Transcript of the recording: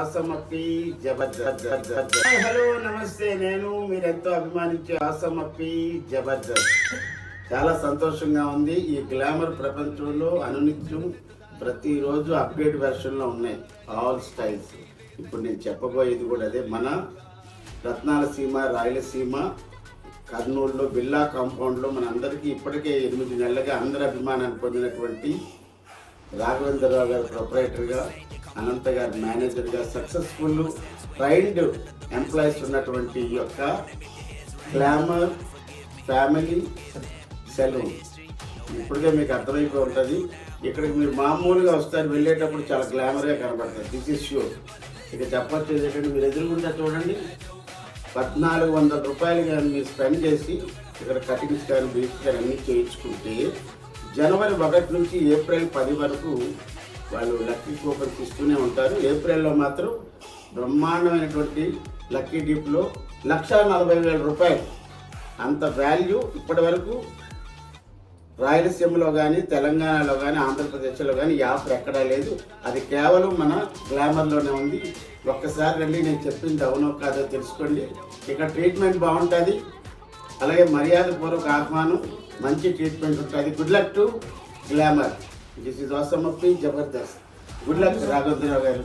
ఆసమప్పి Jabardasth. Hello నమస్తే, నేను మీరెంతో అభిమానించే ఆసమప్పి జబర్దస్త్. చాలా సంతోషంగా ఉంది. ఈ గ్లామర్ ప్రపంచంలో అనునిత్యం ప్రతిరోజు అప్డేట్ వెర్షన్లో ఉన్నాయి ఆల్ స్టైల్స్. ఇప్పుడు నేను చెప్పబోయేది కూడా అదే. మన రత్నాల సీమ, రాయలసీమ, కర్నూలులో బిర్లా కాంపౌండ్లో మన అందరికీ ఇప్పటికే 8 నెలలుగా అందరి అభిమానాన్ని పొందినటువంటి రాఘవేంద్రరావు గారు ప్రొపరేటర్గా, అనంత గారు మేనేజర్గా, సక్సెస్ఫుల్ ట్రైన్డ్ ఎంప్లాయీస్ ఉన్నటువంటి ఈ యొక్క గ్లామర్ ఫ్యామిలీ సెలూన్. ఇప్పటికే మీకు అర్థమైపోయి ఉంటుంది. ఇక్కడికి మీరు మామూలుగా వస్తారు, వెళ్ళేటప్పుడు చాలా గ్లామర్గా కనబడతారు. This is sure. ఇక చెప్పొచ్చు ఏంటంటే, మీరు ఎదురుగుండా చూడండి, 1400 రూపాయలు కానీ మీరు స్పెండ్ చేసి ఇక్కడ కటింగ్స్ కానీ బ్లీచ్ కానీ అన్నీ చేయించుకుంటే జనవరి 1 నుంచి ఏప్రిల్ 10 వరకు వాళ్ళు లక్కీ కూపన్స్ ఇస్తూనే ఉంటారు. ఏప్రిల్లో మాత్రం బ్రహ్మాండమైనటువంటి లక్కీ డిప్లో 1,40,000 రూపాయలు అంత వాల్యూ ఇప్పటి వరకు రాయలసీమలో కానీ, తెలంగాణలో కానీ, ఆంధ్రప్రదేశ్లో కానీ ఈ ఆఫర్ ఎక్కడా లేదు. అది కేవలం మన గ్లామర్లోనే ఉంది. ఒక్కసారి రండి, నేను చెప్పింది అవునో కాదో తెలుసుకోండి. ఇక్కడ ట్రీట్మెంట్ బాగుంటుంది, అలాగే మర్యాదపూర్వక ఆహ్వానం, మంచి ట్రీట్మెంట్ ఉంటుంది. Good luck to glamour. This is ఆసమప్పి జబర్దస్త్. గుడ్ లక్ రాఘవేంద్రరావు గారు.